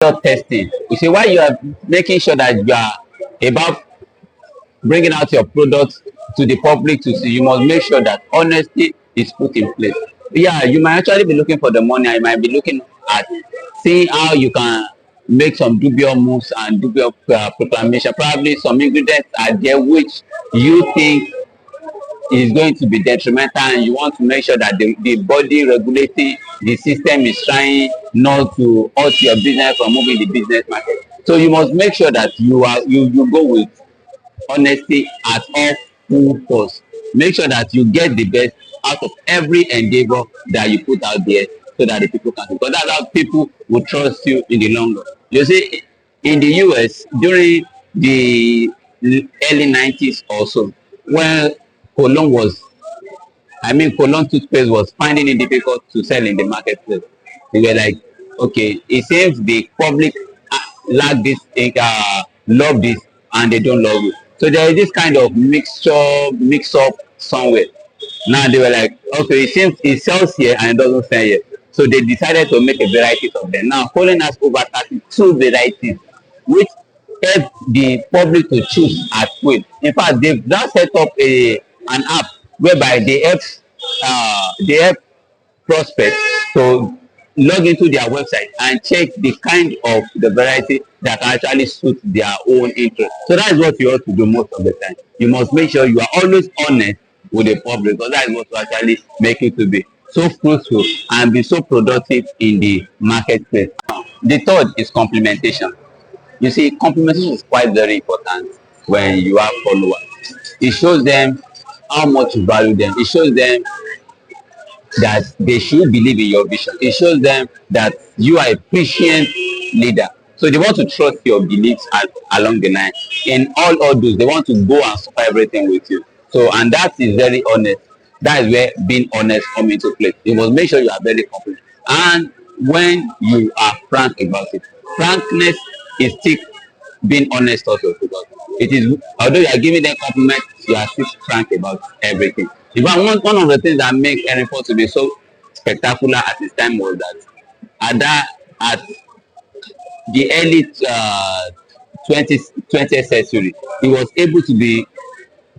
testing. You see, while you are making sure that you are about bringing out your product to the public to see, you must make sure that honesty is put in place. Yeah, you might actually be looking for the money, and you might be looking at seeing how you can make some dubious moves and dubious proclamation. Probably some ingredients are there which you think is going to be detrimental, and you want to make sure that the body regulating the system is trying not to hurt your business from moving the business market. So you must make sure that you go with honesty at all full cost. Make sure that you get the best out of every endeavor that you put out there so that the people can, because that's how people will trust you in the long run. You see, in the US during the early 90s or so, when cologne was, cologne toothpaste was finding it difficult to sell in the marketplace. They were like, okay, it seems the public lack this, love this, and they don't love it. So there is this kind of mix up somewhere. Now they were like, okay, it seems it sells here and it doesn't sell here. So they decided to make a variety of them. Now, Colin has over 32 varieties, which help the public to choose at will. In fact, they've now set up an app whereby they help prospects to log into their website and check the kind of the variety that actually suits their own interest. So that is what you ought to do most of the time. You must make sure you are always honest with the public, because that is what will actually make you to be so fruitful and be so productive in the marketplace. The third is complementation. You see, complementation is quite very important when you have followers. It shows them how much you value them. It shows them that they should believe in your vision. It shows them that you are a patient leader. So they want to trust your beliefs along the line. In all those, they want to go and suffer everything with you. So, and that is very honest. That is where being honest comes into play. You must make sure you are very confident. And when you are frank about it, frankness is still being honest also, because it is, although you are giving them compliments, you are still frank about everything. In fact, one of the things that make Enrico to be so spectacular at his time was that at the early 20th century, he was able to be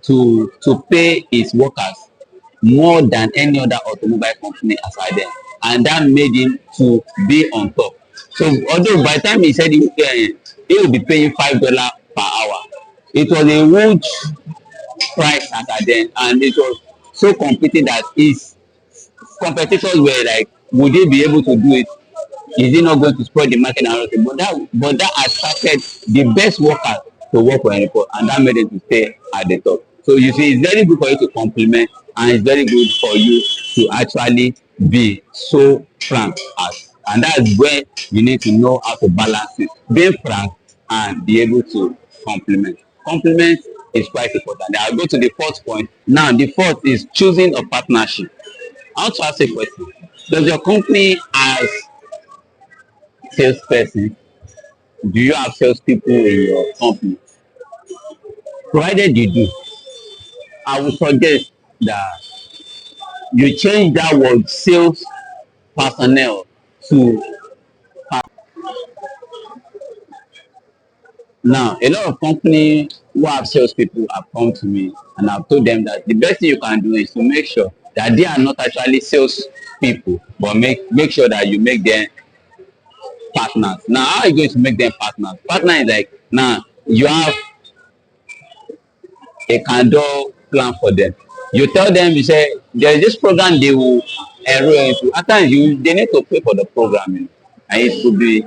to pay his workers more than any other automobile company aside them, and that made him to be on top. So although by the time he said he will be paying $5 per hour, it was a huge price at then, and it was so competing that his competitors were like, would he be able to do it? Is he not going to spoil the market and everything? But that attracted the best workers to work for Enrico, and that made him to stay at the top. So you see, it's very good for you to compliment, and it's very good for you to actually be so frank as, and that's where you need to know how to balance it. Being frank and be able to compliment. Compliment is quite important. I'll go to the fourth point. Now, the fourth is choosing a partnership. I want to ask a question. Does your company has salesperson? Do you have salespeople in your company? Provided you do, I would suggest that you change that word sales personnel to. Now, a lot of companies who have salespeople have come to me and I've told them that the best thing you can do is to make sure that they are not actually sales people, but make sure that you make them partners. Now, how are you going to make them partners? Partner is like, now you have a Candor plan for them. You tell them, you say, there is this program they will enroll into. At times, they need to pay for the program, and it could be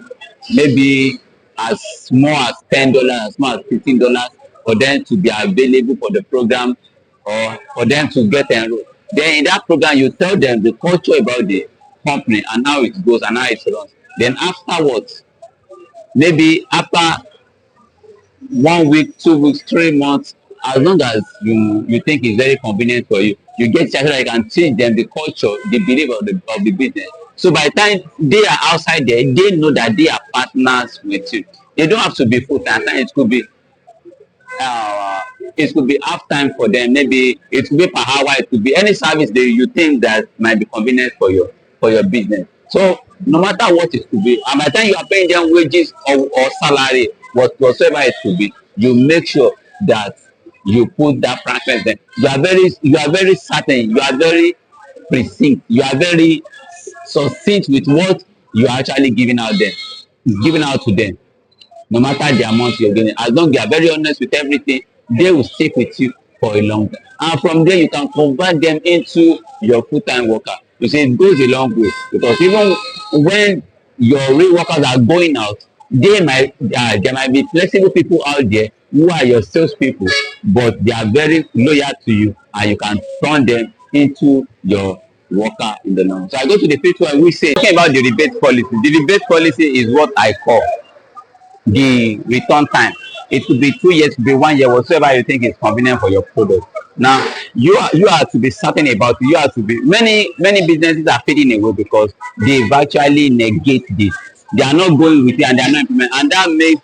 maybe as small as $10, as small as $15 for them to be available for the program, or for them to get enrolled. Then in that program, you tell them the culture about the company and how it goes and how it runs. Then afterwards, maybe after 1 week, 2 weeks, 3 months, as long as you think it's very convenient for you, you get charged that you can teach them the culture, the belief of the business. So by the time they are outside there, they know that they are partners with you. They don't have to be full time. Uh, it could be half time for them. Maybe it could be per hour. It could be any service that you think that might be convenient for your business. So no matter what it could be, and by the time you are paying them wages or salary, whatsoever it could be, you make sure that you put that frankness there. You are very certain, you are very precinct, you are very succinct with what you are actually giving out to them. No matter the amount you're getting, as long as you are very honest with everything, they will stick with you for a long time. And from there, you can convert them into your full-time worker. You see, it goes a long way, because even when your real workers are going out, there might be flexible people out there who are your salespeople, but they are very loyal to you, and you can turn them into your worker in the long. So I go to the fifth one, we say talking about the rebate policy. The rebate policy is what I call the return time. It could be 2 years, it could be 1 year, whatsoever you think is convenient for your product. Now you are to be certain about it. You are to be many businesses are fading away because they virtually negate this. They are not going with it, and they are not implementing, and that makes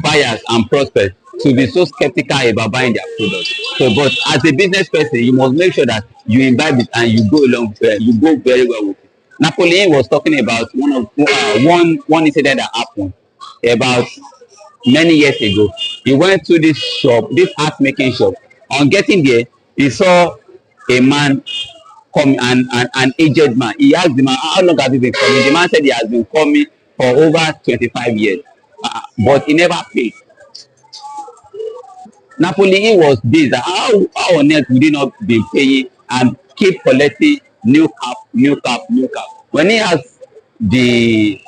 buyers and prospects to be so skeptical about buying their products. So, but as a business person, you must make sure that you imbibe it and you go along, you go very well with it. Napoleon was talking about one incident that happened about many years ago. He went to this shop, this art making shop. On getting there, he saw a man coming, an aged man. He asked the man, how long have you been coming? The man said he has been coming for over 25 years, but he never paid. Napoli was this, that how on earth would he not be paying and keep collecting new cap? When he asked the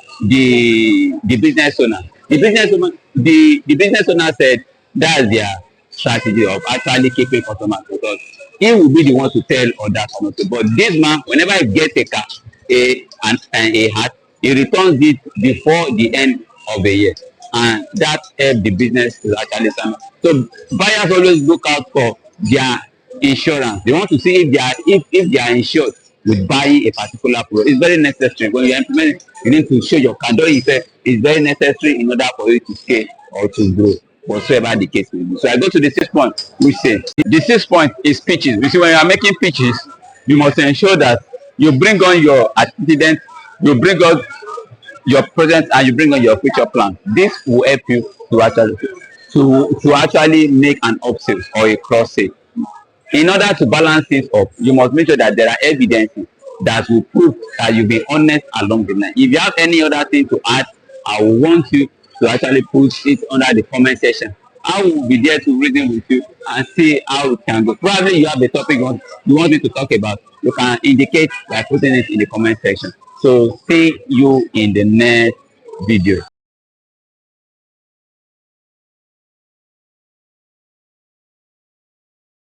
business owner, the business owner said that's their strategy of actually keeping customers, because he will be the one to tell other customers. But this man, whenever he gets a car, and a hat, he returns it before the end of the year, and that help the business to actually stand up. So buyers always look out for their insurance. They want to see if they are insured with buying a particular product. It's very necessary. When you implement it, you need to show your candor effect. It's very necessary in order for you to scale or to grow, whatsoever the case may be. So I go to the sixth point, which says the sixth point is pitches. You see, when you are making pitches, you must ensure that you bring on your antecedent, you bring on your present, and you bring on your future plan. This will help you to actually make an upsell or a cross sale. In order to balance things up, you must make sure that there are evidences that will prove that you be honest along the line. If you have any other thing to add, I will want you to actually put it under the comment section. I will be there to reason with you and see how it can go. Probably you have a topic you want me to talk about. You can indicate by putting it in the comment section. So see you in the next video.